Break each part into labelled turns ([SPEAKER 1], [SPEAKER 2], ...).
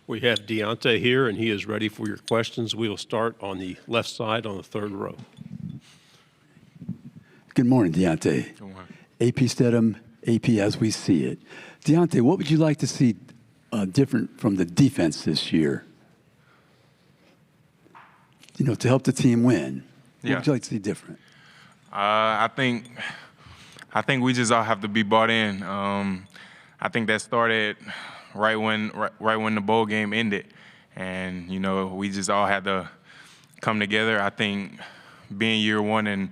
[SPEAKER 1] We have Deontae here, and he is ready for your questions. We will start on the left side on the third row.
[SPEAKER 2] Good morning, Deontae.
[SPEAKER 3] Good morning.
[SPEAKER 2] AP Stedham, AP as we see it. Deontae, what would you like to see different from the defense this year? You know, to help the team win. What would you like to see different?
[SPEAKER 3] I think we just all have to be bought in. I think that started right when the bowl game ended, and you know we just all had to come together. I think being year one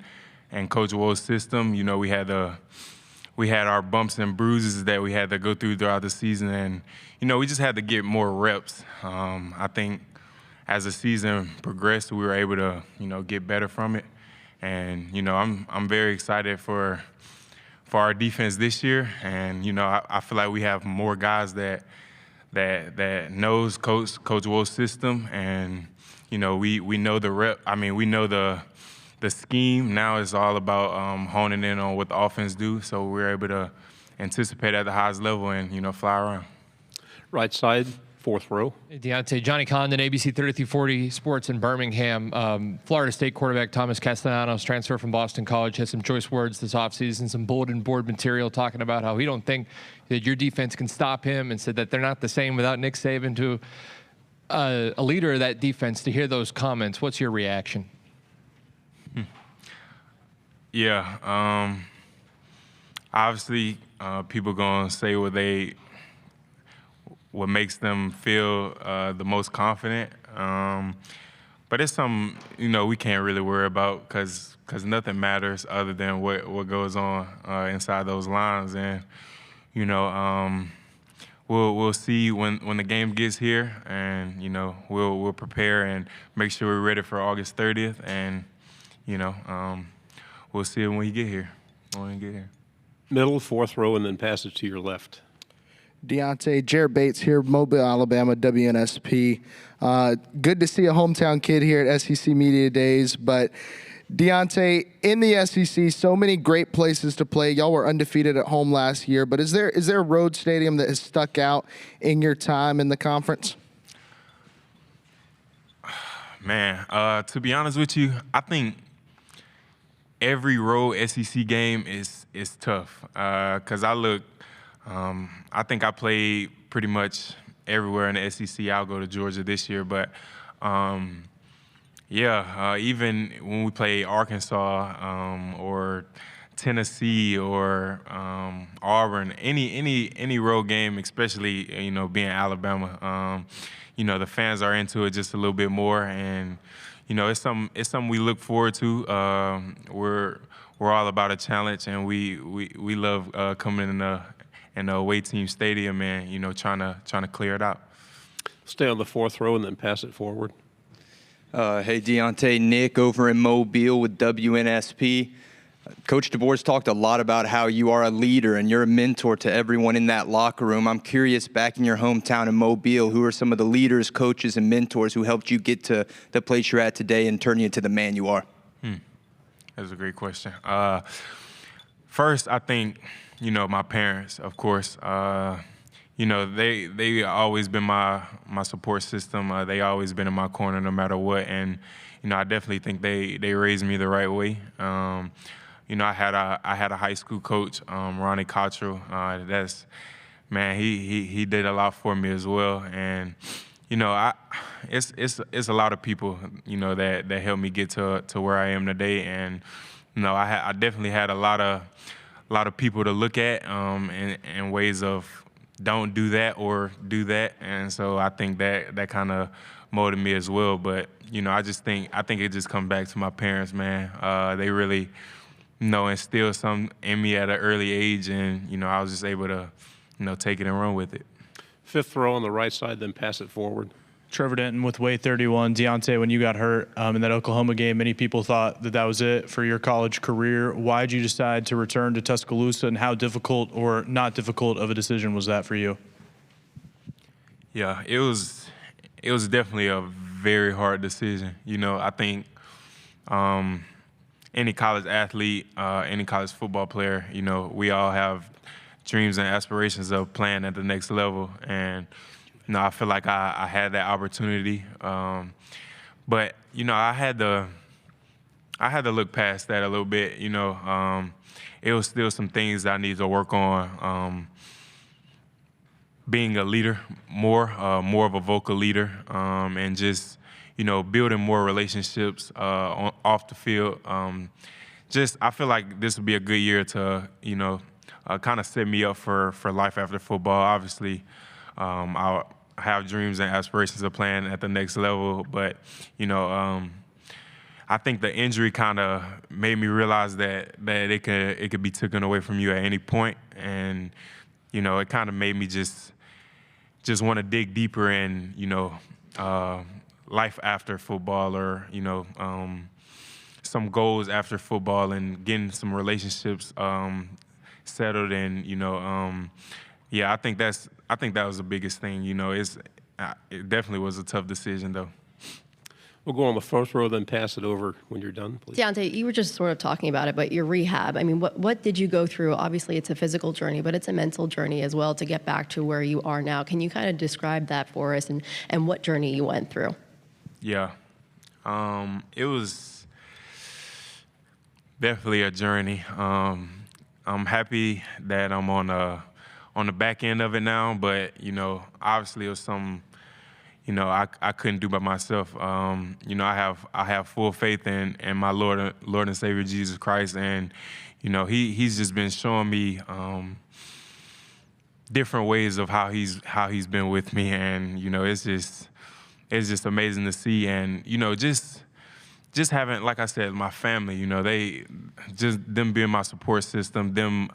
[SPEAKER 3] and Coach Wool's system, you know, we had our bumps and bruises that we had to go through throughout the season, and you know we just had to get more reps. I think as the season progressed, we were able to get better from it, and you know I'm very excited for our defense this year, and you know I feel like we have more guys that knows Coach Wool's system, and you know we know the rep. I mean we know the scheme. Now it's all about honing in on what the offense do, so we're able to anticipate at the highest level and fly around.
[SPEAKER 1] Right side, fourth row.
[SPEAKER 4] Hey, Deontae, Johnny Condon, ABC 3340 Sports in Birmingham. Florida State quarterback Thomas Castellanos, transfer from Boston College, had some choice words this offseason, some bulletin board material talking about how he don't think that your defense can stop him, and said that they're not the same without Nick Saban. To a leader of that defense, to hear those comments, what's your reaction?
[SPEAKER 3] Yeah, obviously people gonna say what makes them feel the most confident, but it's something we can't really worry about because nothing matters other than what goes on inside those lines, and we'll see when the game gets here, and we'll prepare and make sure we're ready for August 30th, and we'll see it when we get here.
[SPEAKER 1] Middle, fourth row, and then pass it to your left.
[SPEAKER 5] Deontae, Jared Bates here, Mobile, Alabama, WNSP. Good to see a hometown kid here at SEC Media Days, but Deontae, in the SEC, so many great places to play. Y'all were undefeated at home last year, but is there a road stadium that has stuck out in your time in the conference?
[SPEAKER 3] Man, to be honest with you, I think every road SEC game is tough because I think I played pretty much everywhere in the SEC. I'll go to Georgia this year, but even when we play Arkansas or Tennessee or Auburn, any road game, especially being Alabama, the fans are into it just a little bit more, and it's something we look forward to. We're all about a challenge, and we love coming in the away team stadium and trying to clear it out.
[SPEAKER 1] Stay on the fourth row and then pass it forward.
[SPEAKER 6] Hey, Deontae, Nick over in Mobile with WNSP. Coach DeBoer's talked a lot about how you are a leader and you're a mentor to everyone in that locker room. I'm curious, back in your hometown in Mobile, who are some of the leaders, coaches, and mentors who helped you get to the place you're at today and turn you into the man you are?
[SPEAKER 3] That's a great question. First, I think, my parents, of course. They always been my support system. They always been in my corner no matter what. And, I definitely think they raised me the right way. I had a high school coach, Ronnie Cottrell. He did a lot for me as well. And, it's a lot of people, that helped me get to where I am today. And, I definitely had a lot of people to look at in ways of don't do that or do that. And so I think that kind of molded me as well. But, I think it just comes back to my parents, man. They really, instilled something in me at an early age, and, I was just able to, take it and run with it.
[SPEAKER 1] Fifth row on the right side, then pass it forward.
[SPEAKER 7] Trevor Denton with Way 31. Deontae, when you got hurt in that Oklahoma game, many people thought that was it for your college career. Why did you decide to return to Tuscaloosa, and how difficult or not difficult of a decision was that for you?
[SPEAKER 3] Yeah, it was definitely a very hard decision. I think any college athlete, any college football player, we all have dreams and aspirations of playing at the next level. And, I feel like I had that opportunity. But, I had to look past that a little bit, It was still some things I need to work on. Being a leader more of a vocal leader, and just, building more relationships off the field. I feel like this would be a good year to, kind of set me up for life after football. Obviously, I have dreams and aspirations of playing at the next level, but, I think the injury kind of made me realize that it could be taken away from you at any point, and, it kind of made me just want to dig deeper in, life after football, or, some goals after football, and getting some relationships settled. And, I think that was the biggest thing. It definitely was a tough decision, though.
[SPEAKER 1] We'll go on the first row, then pass it over when you're done, please.
[SPEAKER 8] Deontae, you were just sort of talking about it, but your rehab, I mean, what did you go through? Obviously, it's a physical journey, but it's a mental journey as well to get back to where you are now. Can you kind of describe that for us, and what journey you went through?
[SPEAKER 3] Yeah. It was definitely a journey. I'm happy that I'm on the back end of it now, but, obviously it was something, I couldn't do by myself. I have full faith in my Lord and Savior Jesus Christ, and He's just been showing me different ways of how He's been with me, and it's just amazing to see, and just having, like I said, my family. They just them being my support system, them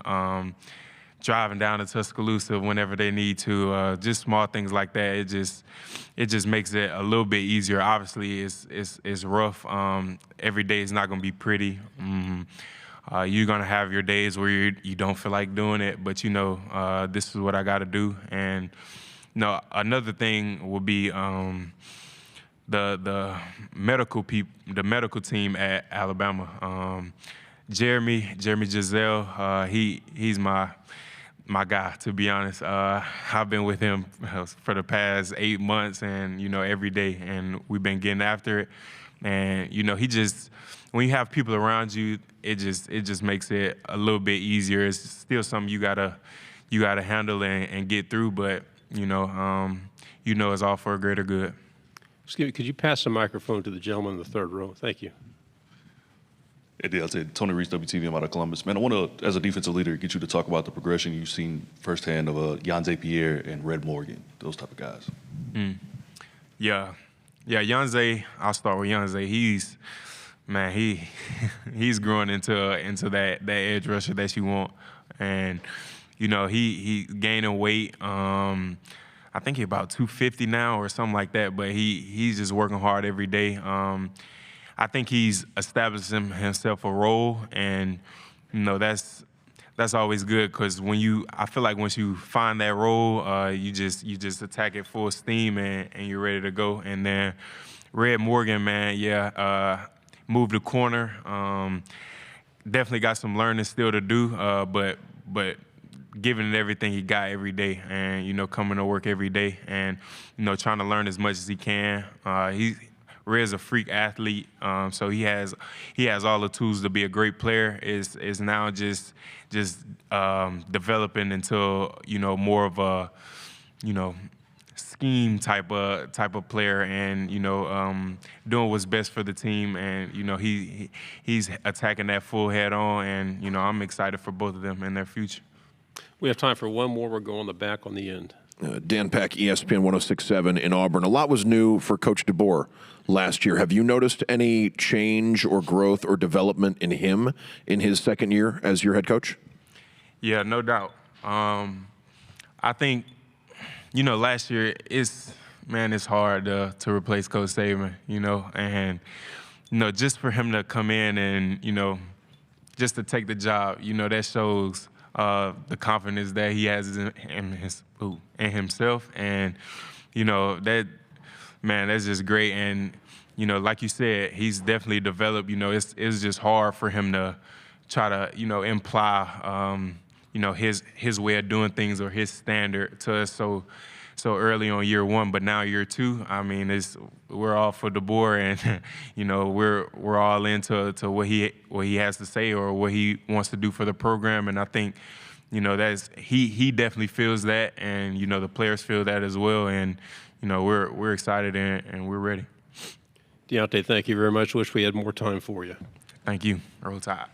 [SPEAKER 3] driving down to Tuscaloosa whenever they need to, just small things like that. It just makes it a little bit easier. Obviously, it's rough. Every day is not going to be pretty. You're going to have your days where you don't feel like doing it, but this is what I got to do. And another thing will be the medical team at Alabama. Jeremy Giselle, he's my guy, to be honest. I've been with him for the past 8 months, and every day, and we've been getting after it. And he just, when you have people around you, it just makes it a little bit easier. It's still something you gotta handle and get through, but it's all for a greater good.
[SPEAKER 1] Excuse me, could you pass the microphone to the gentleman in the third row? Thank you.
[SPEAKER 9] Hey, Deontae, Tony Reese, WTV. I'm out of Columbus. Man, I want to, as a defensive leader, get you to talk about the progression you've seen firsthand of Deontae Pierre and Red Morgan, those type of guys.
[SPEAKER 3] Yeah, Deontae, I'll start with Deontae. He's growing into that edge rusher that you want. And, he gaining weight. I think he's about 250 now or something like that, but he's just working hard every day. I think he's establishing himself a role, and that's always good, because I feel like once you find that role, you just attack it full steam, and you're ready to go. And then Red Morgan, man, moved the corner. Definitely got some learning still to do, but giving it everything he got every day, and coming to work every day, and trying to learn as much as he can. Red's a freak athlete, so he has all the tools to be a great player. Is now just developing into more of a scheme type of player, and doing what's best for the team, and he's attacking that full head on, and I'm excited for both of them and their future.
[SPEAKER 1] We have time for one more. We'll go on the back on the end.
[SPEAKER 10] Dan Peck, ESPN 106.7 in Auburn. A lot was new for Coach DeBoer last year. Have you noticed any change or growth or development in him in his second year as your head coach?
[SPEAKER 3] Yeah, no doubt. I think, last year it's hard to replace Coach Saban, and, just for him to come in and, just to take the job, that shows the confidence that he has in himself, and that's just great. And like you said, he's definitely developed. It's just hard for him to try to imply his way of doing things or his standard to us so early on year one. But now year two, I mean, we're all for DeBoer, and we're all into what he has to say or what he wants to do for the program. And I think that's he definitely feels that, and the players feel that as well. And we're excited and we're ready.
[SPEAKER 1] Deontae, thank you very much. Wish we had more time for you.
[SPEAKER 3] Thank you. Roll Tide.